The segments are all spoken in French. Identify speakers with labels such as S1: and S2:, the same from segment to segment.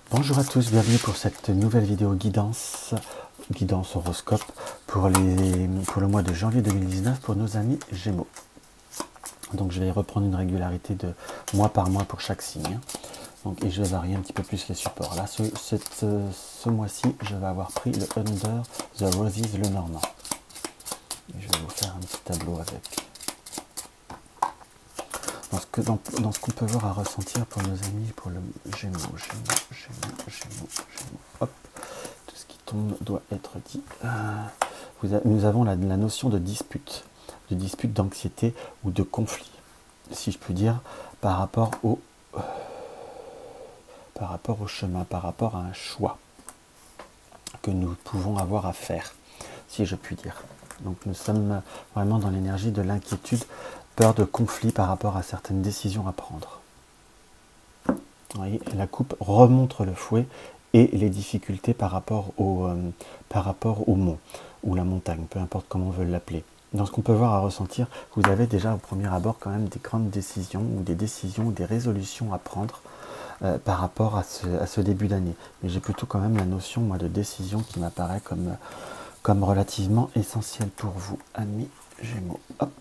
S1: Bonjour à tous, bienvenue pour cette nouvelle vidéo guidance horoscope pour le mois de janvier 2019 pour nos amis Gémeaux. Donc je vais reprendre une régularité de mois par mois pour chaque signe. Donc, et je vais varier un petit peu plus les supports. Là, ce mois-ci, je vais avoir pris le Under the Roses, le Normand. Et je vais vous faire un petit tableau avec. Dans ce qu'on peut voir à ressentir pour nos amis, pour le Gémeaux. Hop, tout ce qui tombe doit être dit. Nous avons la notion de dispute, d'anxiété ou de conflit, si je puis dire, par rapport au chemin, par rapport à un choix que nous pouvons avoir à faire, si je puis dire. Donc nous sommes vraiment dans l'énergie de l'inquiétude, peur de conflit par rapport à certaines décisions à prendre. Vous voyez, la coupe remontre le fouet et les difficultés par rapport au mont ou la montagne, peu importe comment on veut l'appeler. Dans ce qu'on peut voir à ressentir, vous avez déjà au premier abord quand même des grandes décisions ou des résolutions à prendre par rapport à ce début d'année. Mais j'ai plutôt quand même la notion, moi, de décision qui m'apparaît comme relativement essentielle pour vous, amis Gémeaux. Hop.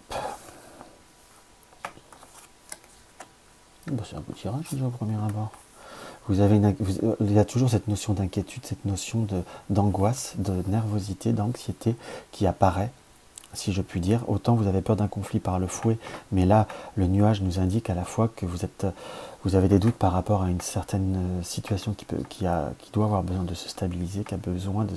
S1: Bon, c'est un beau tirage déjà au premier abord. Il y a toujours cette notion d'inquiétude, cette notion d'angoisse, de nervosité, d'anxiété qui apparaît, si je puis dire. Autant vous avez peur d'un conflit par le fouet, mais là, le nuage nous indique à la fois que vous avez des doutes par rapport à une certaine situation qui doit avoir besoin de se stabiliser, qui a besoin de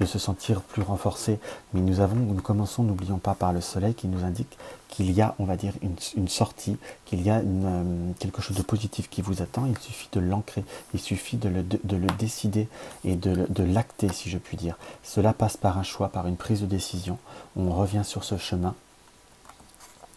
S1: se sentir plus renforcé. Mais nous commençons, n'oublions pas, par le soleil qui nous indique qu'il y a, on va dire, une sortie, qu'il y a quelque chose de positif qui vous attend. Il suffit de l'ancrer, il suffit de le décider et de l'acter, si je puis dire. Cela passe par un choix, par une prise de décision. On revient sur ce chemin,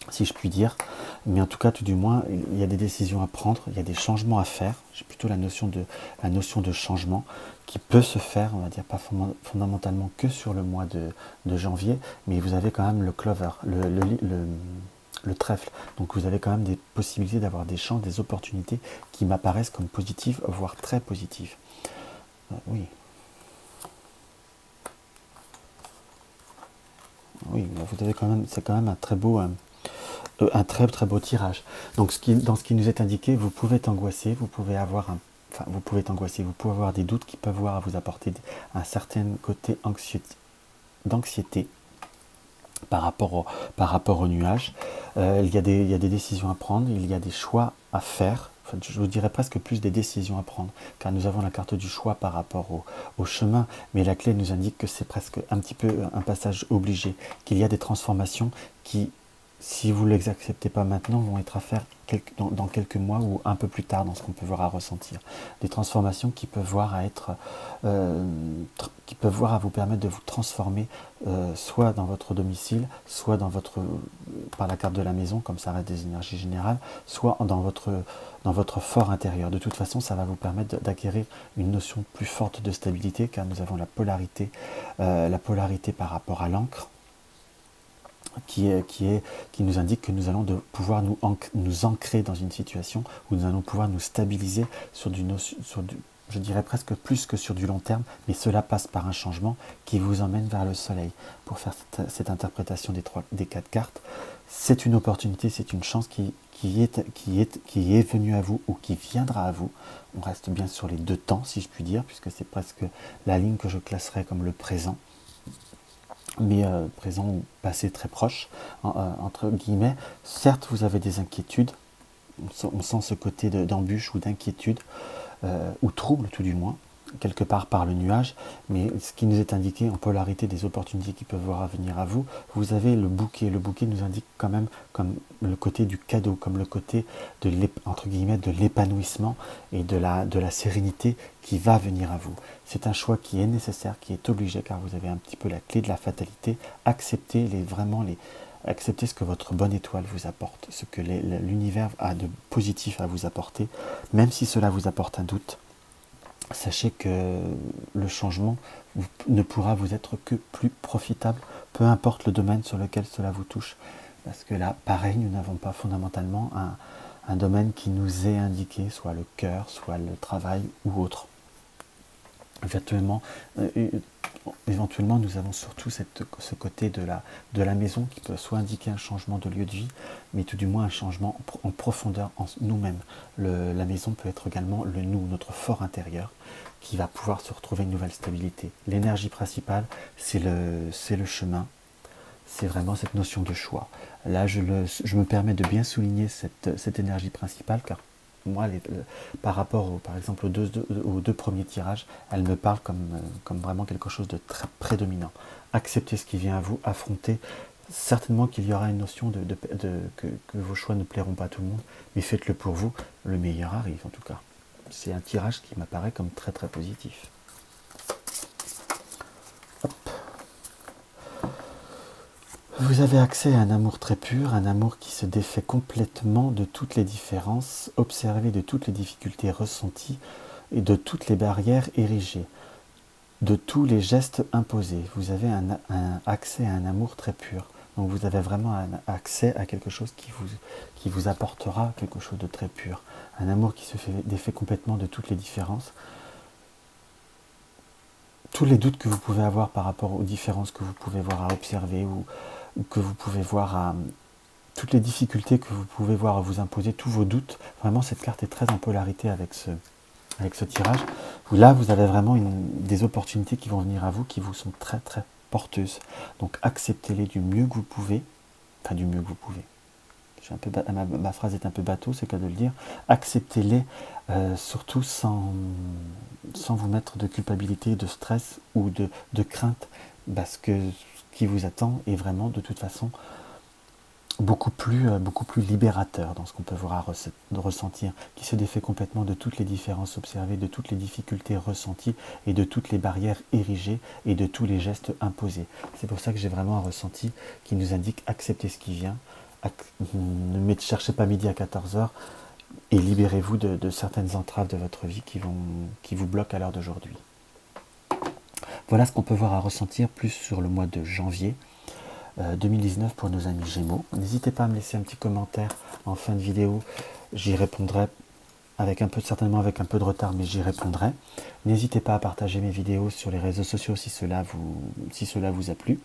S1: si je puis dire, mais en tout cas, tout du moins, il y a des décisions à prendre, il y a des changements à faire. J'ai plutôt la notion de changement qui peut se faire, on va dire, pas fondamentalement que sur le mois de janvier, mais vous avez quand même le clover, le trèfle. Donc vous avez quand même des possibilités d'avoir des chances, des opportunités qui m'apparaissent comme positives, voire très positives. Oui. Oui, vous avez quand même, c'est quand même un très beau tirage. Donc dans ce qui nous est indiqué, vous pouvez t'angoisser, vous pouvez avoir des doutes qui peuvent vous apporter un certain côté d'anxiété par rapport au nuage. Il y a des décisions à prendre, il y a des choix à faire. Enfin, je vous dirais presque plus des décisions à prendre, car nous avons la carte du choix par rapport au chemin, mais la clé nous indique que c'est presque un petit peu un passage obligé, qu'il y a des transformations qui, si vous ne les acceptez pas maintenant, vont être à faire dans quelques mois ou un peu plus tard dans ce qu'on peut voir à ressentir. Des transformations qui peuvent voir à vous permettre de vous transformer soit dans votre domicile, soit par la carte de la maison, comme ça reste des énergies générales, soit dans votre fort intérieur. De toute façon, ça va vous permettre d'acquérir une notion plus forte de stabilité, car nous avons la polarité par rapport à l'encre, qui nous indique que nous allons pouvoir nous ancrer dans une situation où nous allons pouvoir nous stabiliser je dirais presque plus que sur du long terme, mais cela passe par un changement qui vous emmène vers le soleil. Pour faire cette interprétation des 4 cartes, c'est une opportunité, c'est une chance qui est venue à vous ou qui viendra à vous. On reste bien sur les 2 temps, si je puis dire, puisque c'est presque la ligne que je classerais comme le présent. Mais présent ou passé très proche, entre guillemets. Certes, vous avez des inquiétudes, on sent ce côté d'embûche ou d'inquiétude, ou trouble tout du moins, quelque part par le nuage, mais ce qui nous est indiqué en polarité des opportunités qui peuvent venir à vous, vous avez le bouquet. Le bouquet nous indique quand même comme le côté du cadeau, comme le côté entre guillemets de l'épanouissement et de la sérénité qui va venir à vous. C'est un choix qui est nécessaire, qui est obligé, car vous avez un petit peu la clé de la fatalité. Acceptez acceptez ce que votre bonne étoile vous apporte, ce que l'univers a de positif à vous apporter, même si cela vous apporte un doute. Sachez que le changement ne pourra vous être que plus profitable, peu importe le domaine sur lequel cela vous touche. Parce que là, pareil, nous n'avons pas fondamentalement un domaine qui nous est indiqué, soit le cœur, soit le travail ou autre. Éventuellement, nous avons surtout ce côté de la maison qui peut soit indiquer un changement de lieu de vie, mais tout du moins un changement en profondeur en nous-mêmes. La maison peut être également le nous, notre fort intérieur, qui va pouvoir se retrouver une nouvelle stabilité. L'énergie principale, c'est le chemin, c'est vraiment cette notion de choix. Là, je me permets de bien souligner cette énergie principale, car moi, par rapport, par exemple, aux deux premiers tirages, elle me parle comme vraiment quelque chose de très prédominant. Acceptez ce qui vient à vous, affrontez. Certainement qu'il y aura une notion que vos choix ne plairont pas à tout le monde, mais faites-le pour vous. Le meilleur arrive, en tout cas. C'est un tirage qui m'apparaît comme très très positif. Hop. Vous avez accès à un amour très pur, un amour qui se défait complètement de toutes les différences observées, de toutes les difficultés ressenties et de toutes les barrières érigées, de tous les gestes imposés. Vous avez accès à un amour très pur. Donc vous avez vraiment accès à quelque chose qui vous apportera quelque chose de très pur. Un amour qui se défait complètement de toutes les différences. Tous les doutes que vous pouvez avoir par rapport aux différences que vous pouvez voir à observer ou que vous pouvez voir à toutes les difficultés que vous pouvez voir à vous imposer, tous vos doutes. Vraiment, cette carte est très en polarité avec ce tirage. Là, vous avez vraiment des opportunités qui vont venir à vous, qui vous sont très très porteuses. Donc acceptez-les du mieux que vous pouvez. Enfin, du mieux que vous pouvez. Ma phrase est un peu bateau, c'est qu'à de le dire. Acceptez-les surtout sans vous mettre de culpabilité, de stress ou de crainte, parce que ce qui vous attend est vraiment de toute façon beaucoup plus libérateur dans ce qu'on peut voir ressentir, qui se défait complètement de toutes les différences observées, de toutes les difficultés ressenties et de toutes les barrières érigées et de tous les gestes imposés. C'est pour ça que j'ai vraiment un ressenti qui nous indique accepter ce qui vient, ne cherchez pas midi à 14h et libérez-vous de certaines entraves de votre vie qui vous bloquent à l'heure d'aujourd'hui. Voilà ce qu'on peut voir à ressentir plus sur le mois de janvier 2019 pour nos amis Gémeaux. N'hésitez pas à me laisser un petit commentaire en fin de vidéo, j'y répondrai certainement avec un peu de retard, mais j'y répondrai. N'hésitez pas à partager mes vidéos sur les réseaux sociaux si cela vous a plu.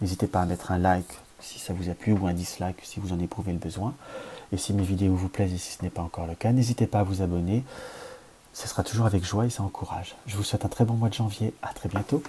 S1: N'hésitez pas à mettre un like si ça vous a plu ou un dislike si vous en éprouvez le besoin. Et si mes vidéos vous plaisent et si ce n'est pas encore le cas, n'hésitez pas à vous abonner. Ce sera toujours avec joie et ça encourage. Je vous souhaite un très bon mois de janvier. À très bientôt.